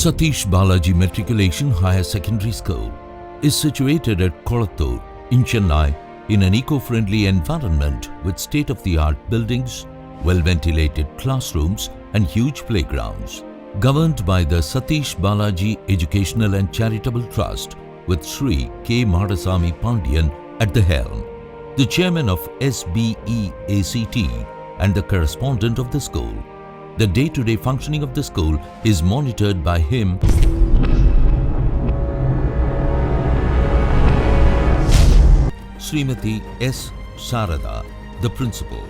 Satheesh Balaji Matriculation Higher Secondary School is situated at Kolattur in Chennai in an eco-friendly environment with state-of-the-art buildings, well-ventilated classrooms and huge playgrounds. Governed by the Satheesh Balaji Educational and Charitable Trust with Sri K. Madasamy Pandian at the helm, the chairman of SBEACT and the correspondent of the school. The day-to-day functioning of the school is monitored by him, Srimati S. Sarada, the principal.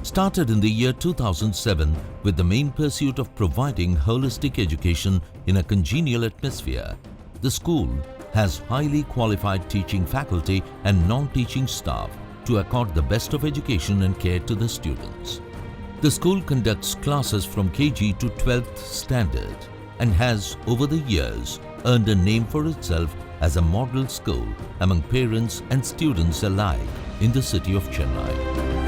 Started in the year 2007 with the main pursuit of providing holistic education in a congenial atmosphere, the school has highly qualified teaching faculty and non-teaching staff to accord the best of education and care to the students. The school conducts classes from KG to 12th standard and has, over the years, earned a name for itself as a model school among parents and students alike in the city of Chennai.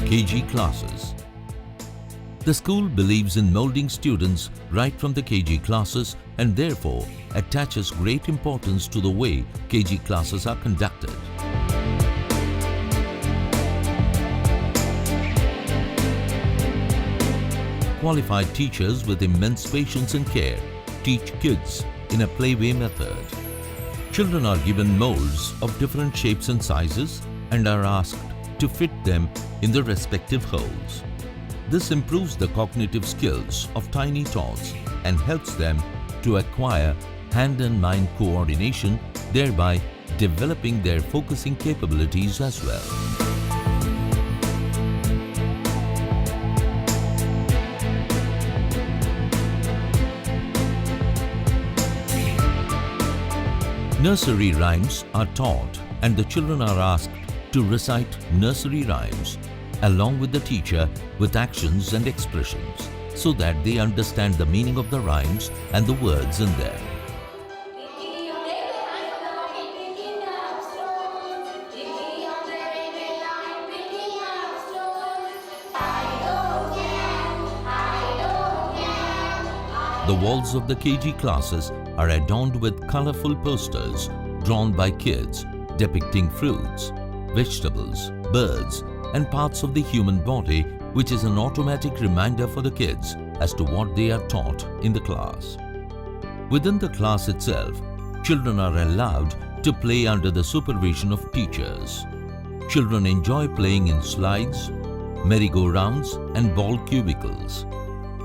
KG classes. The school believes in molding students right from the KG classes and therefore attaches great importance to the way KG classes are conducted. Qualified teachers with immense patience and care teach kids in a playway method. Children are given molds of different shapes and sizes and are asked to fit them in the respective holes. This improves the cognitive skills of tiny tots and helps them to acquire hand and mind coordination, thereby developing their focusing capabilities as well. Nursery rhymes are taught and the children are asked to recite nursery rhymes along with the teacher with actions and expressions so that they understand the meaning of the rhymes and the words in them. The walls of the KG classes are adorned with colorful posters drawn by kids depicting fruits, vegetables, birds, and parts of the human body, which is an automatic reminder for the kids as to what they are taught in the class. Within the class itself, children are allowed to play under the supervision of teachers. Children enjoy playing in slides, merry-go-rounds, and ball cubicles.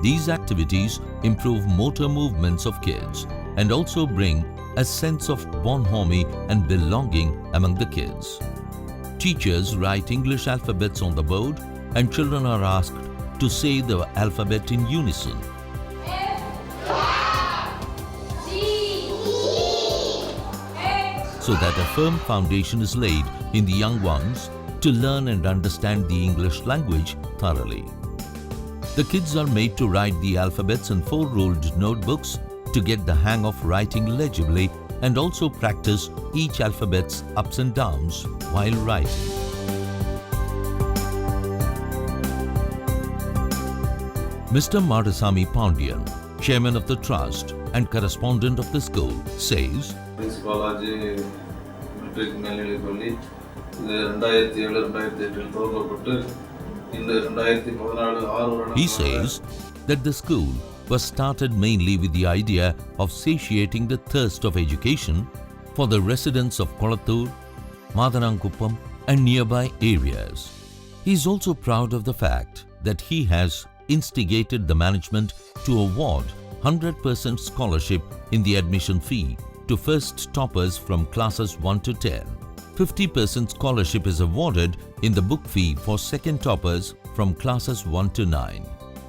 These activities improve motor movements of kids and also bring a sense of bonhomie and belonging among the kids. Teachers write English alphabets on the board and children are asked to say the alphabet in unison. So that a firm foundation is laid in the young ones to learn and understand the English language thoroughly. The kids are made to write the alphabets in 4 ruled notebooks to get the hang of writing legibly and also practice each alphabet's ups and downs while writing. Mr. Madasamy Pandian, chairman of the trust and correspondent of the school, says, This Balaji Matric Melody Pulli, he says that the school was started mainly with the idea of satiating the thirst of education for the residents of Kolattur, Madanankuppam and nearby areas. He is also proud of the fact that he has instigated the management to award 100% scholarship in the admission fee to to first toppers from classes 1 to 10. 50% scholarship is awarded in the book fee for second toppers from classes 1 to 9.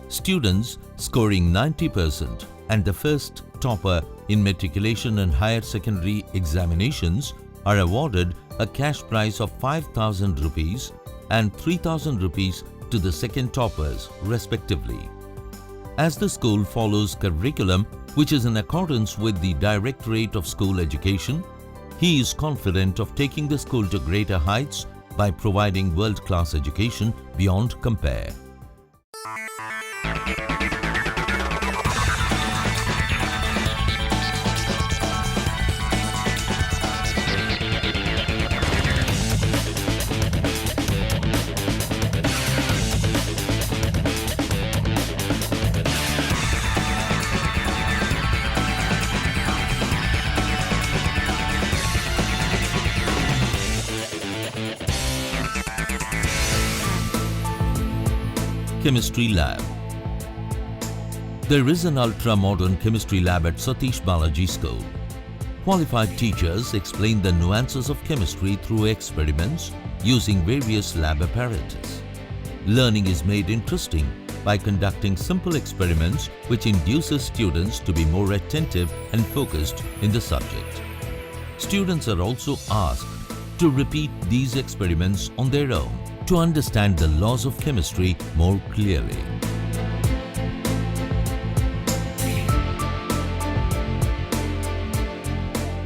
Students scoring 90% and the first topper in matriculation and higher secondary examinations are awarded a cash prize of 5,000 rupees and 3,000 rupees to the second toppers respectively. As the school follows curriculum which is in accordance with the Directorate of School Education, he is confident of taking the school to greater heights by providing world-class education beyond compare. Chemistry Lab. There is an ultra-modern chemistry lab at Satheesh Balaji School. Qualified teachers explain the nuances of chemistry through experiments using various lab apparatus. Learning is made interesting by conducting simple experiments which induces students to be more attentive and focused in the subject. Students are also asked to repeat these experiments on their own to understand the laws of chemistry more clearly.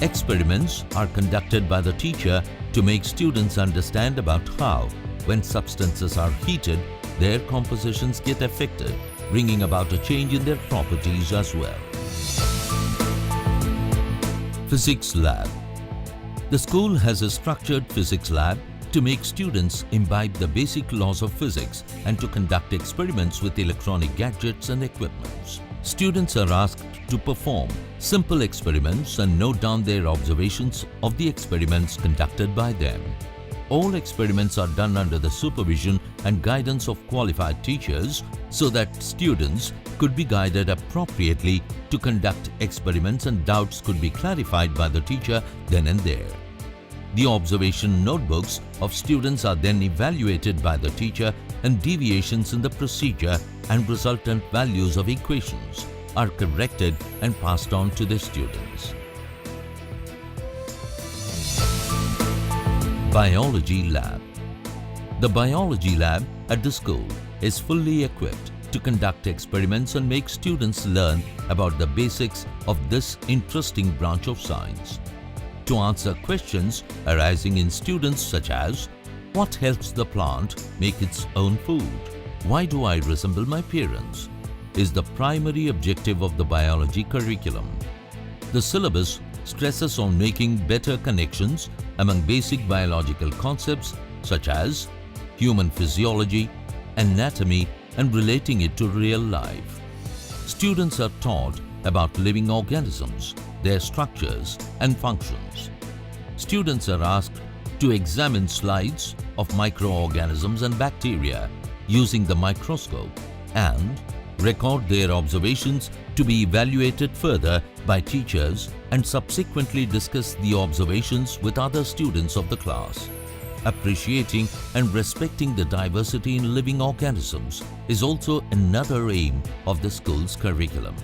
Experiments are conducted by the teacher to make students understand about how, when substances are heated, their compositions get affected, bringing about a change in their properties as well. Physics Lab. The school has a structured physics lab to make students imbibe the basic laws of physics and to conduct experiments with electronic gadgets and equipments. Students are asked to perform simple experiments and note down their observations of the experiments conducted by them. All experiments are done under the supervision and guidance of qualified teachers so that students could be guided appropriately to conduct experiments and doubts could be clarified by the teacher then and there. The observation notebooks of students are then evaluated by the teacher and deviations in the procedure and resultant values of equations are corrected and passed on to the students. Biology Lab. The biology lab at the school is fully equipped to conduct experiments and make students learn about the basics of this interesting branch of science. To answer questions arising in students such as, what helps the plant make its own food? Why do I resemble my parents? Is the primary objective of the biology curriculum. The syllabus stresses on making better connections among basic biological concepts such as human physiology, anatomy, and relating it to real life. Students are taught about living organisms, their structures and functions. Students are asked to examine slides of microorganisms and bacteria using the microscope and record their observations to be evaluated further by teachers and subsequently discuss the observations with other students of the class. Appreciating and respecting the diversity in living organisms is also another aim of the school's curriculum.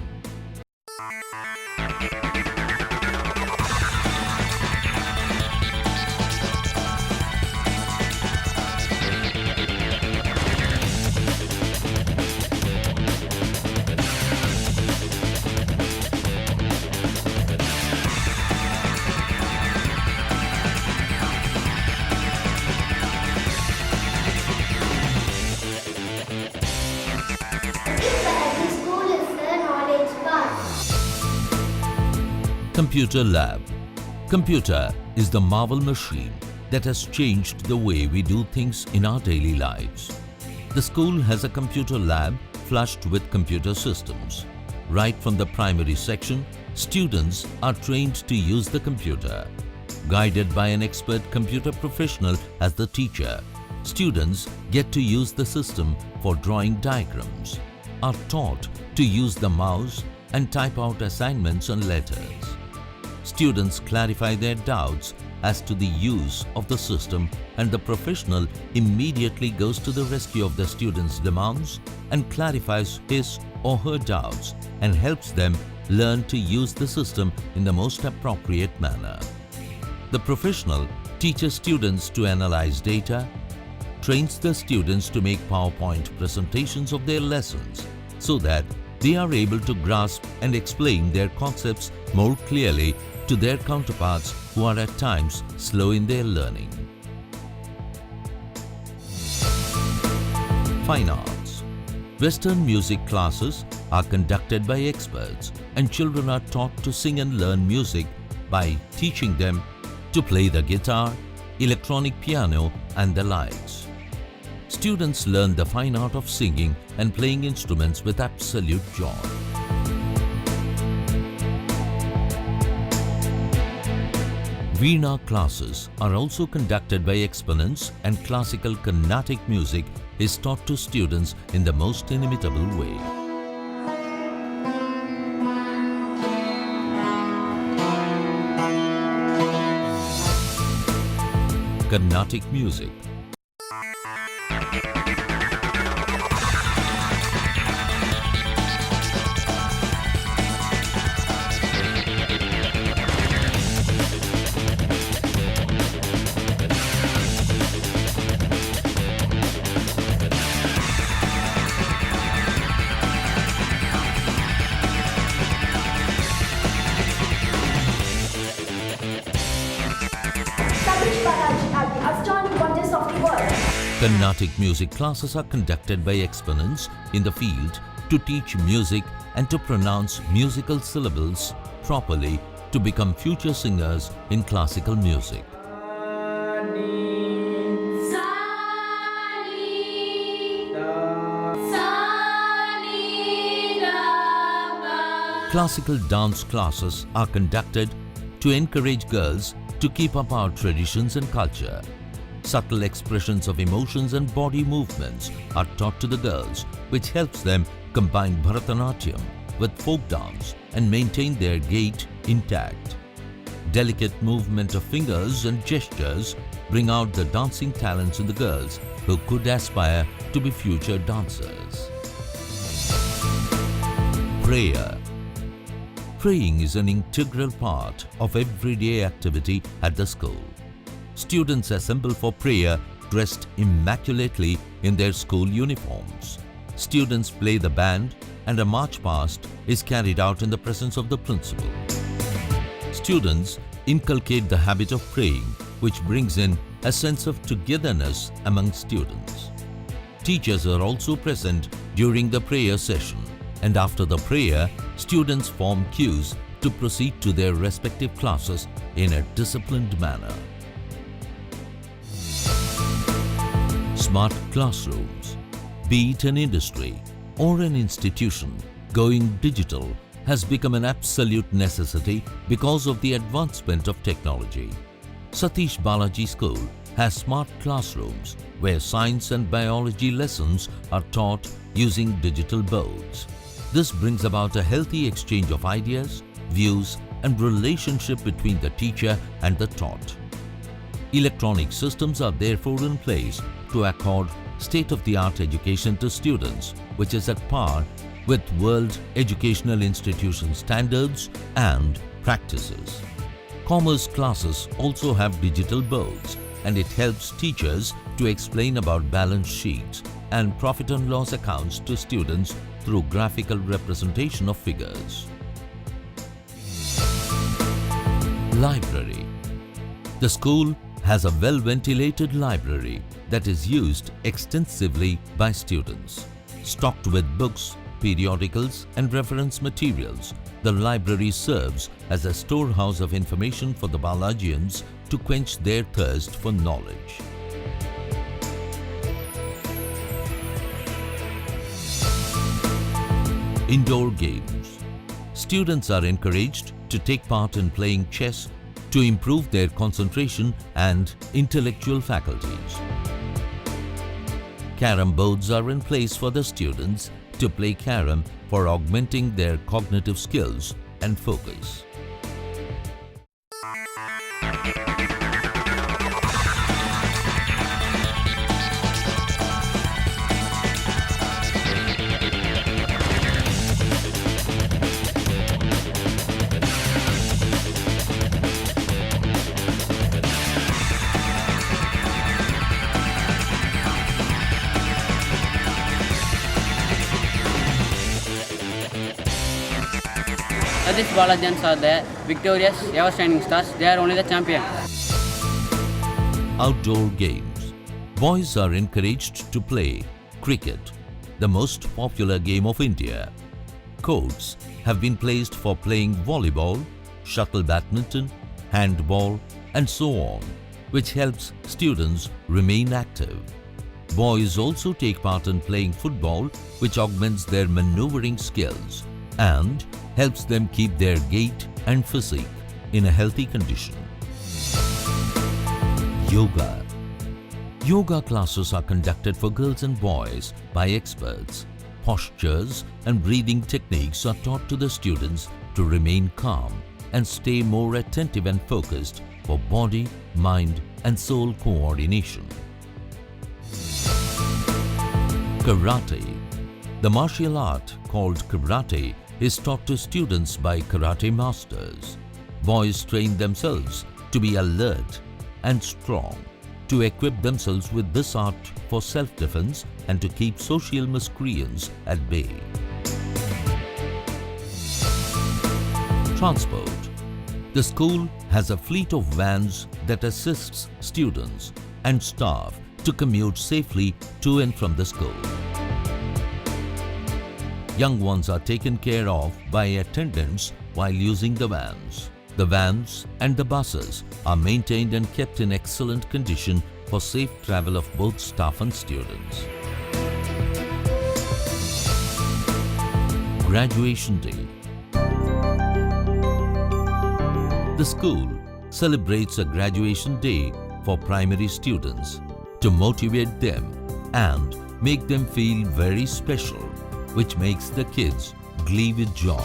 Computer Lab. Computer is the marvel machine that has changed the way we do things in our daily lives. The school has a computer lab flushed with computer systems. Right from the primary section, students are trained to use the computer. Guided by an expert computer professional as the teacher, students get to use the system for drawing diagrams, are taught to use the mouse and type out assignments and letters. students clarify their doubts as to the use of the system, and the professional immediately goes to the rescue of the students' demands and clarifies his or her doubts and helps them learn to use the system in the most appropriate manner. The professional teaches students to analyze data, trains the students to make PowerPoint presentations of their lessons so that they are able to grasp and explain their concepts more clearly to their counterparts who are at times slow in their learning. Fine arts. Western music classes are conducted by experts, and children are taught to sing and learn music by teaching them to play the guitar, electronic piano and the likes. Students learn the fine art of singing and playing instruments with absolute joy. Veena classes are also conducted by exponents, and classical Carnatic music is taught to students in the most inimitable way. Carnatic music. Satheesh, Balaji are the astounding wonders of the world. Carnatic music classes are conducted by exponents in the field to teach music and to pronounce musical syllables properly to become future singers in classical music. Classical dance classes are conducted to encourage girls to keep up our traditions and culture. Subtle expressions of emotions and body movements are taught to the girls, which helps them combine Bharatanatyam with folk dance and maintain their gait intact. Delicate movement of fingers and gestures bring out the dancing talents in the girls who could aspire to be future dancers. Prayer. Praying is an integral part of everyday activity at the school. Students assemble for prayer dressed immaculately in their school uniforms. Students play the band, and a march past is carried out in the presence of the principal. Students inculcate the habit of praying, which brings in a sense of togetherness among students. Teachers are also present during the prayer session, and after the prayer, students form queues to proceed to their respective classes in a disciplined manner. Smart classrooms. Be it an industry or an institution, going digital has become an absolute necessity because of the advancement of technology. Satheesh Balaji School has smart classrooms where science and biology lessons are taught using digital boards. This brings about a healthy exchange of ideas, views, and relationship between the teacher and the taught. Electronic systems are therefore in place to accord state-of-the-art education to students, which is at par with world educational institution standards and practices. Commerce classes also have digital boards, and it helps teachers to explain about balance sheets and profit and loss accounts to students through graphical representation of figures. Library. The school has a well-ventilated library that is used extensively by students. Stocked with books, periodicals and reference materials, the library serves as a storehouse of information for the Balajians to quench their thirst for knowledge. Indoor games. Students are encouraged to take part in playing chess to improve their concentration and intellectual faculties. Carom boards are in place for the students to play carom for augmenting their cognitive skills and focus. Satheesh, Balaji are the victorious, ever-shining stars. They are only the champion. Outdoor games. Boys are encouraged to play cricket, the most popular game of India. Courts have been placed for playing volleyball, shuttle badminton, handball, and so on, which helps students remain active. Boys also take part in playing football, which augments their maneuvering skills and helps them keep their gait and physique in a healthy condition. Yoga. Yoga classes are conducted for girls and boys by experts. Postures and breathing techniques are taught to the students to remain calm and stay more attentive and focused for body, mind, and soul coordination. Karate. The martial art called karate is taught to students by karate masters. Boys train themselves to be alert and strong, to equip themselves with this art for self-defense and to keep social miscreants at bay. Transport. The school has a fleet of vans that assists students and staff to commute safely to and from the school. Young ones are taken care of by attendants while using the vans. The vans and the buses are maintained and kept in excellent condition for safe travel of both staff and students. Graduation Day. The school celebrates a graduation day for primary students to motivate them and make them feel very special, which makes the kids glee with joy.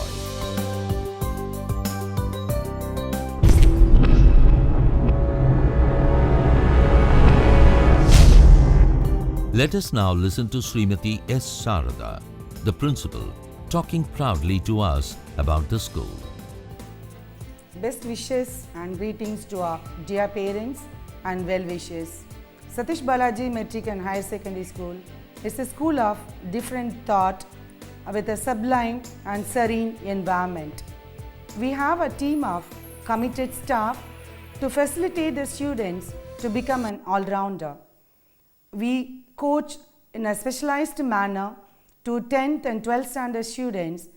Let us now listen to Srimati S. Sarada, the principal, talking proudly to us about the school. Best wishes and greetings to our dear parents and well-wishers. Satheesh Balaji Metric and Higher Secondary School is a school of different thought with a sublime and serene environment. We have a team of committed staff to facilitate the students to become an all-rounder. We coach in a specialized manner to 10th and 12th standard students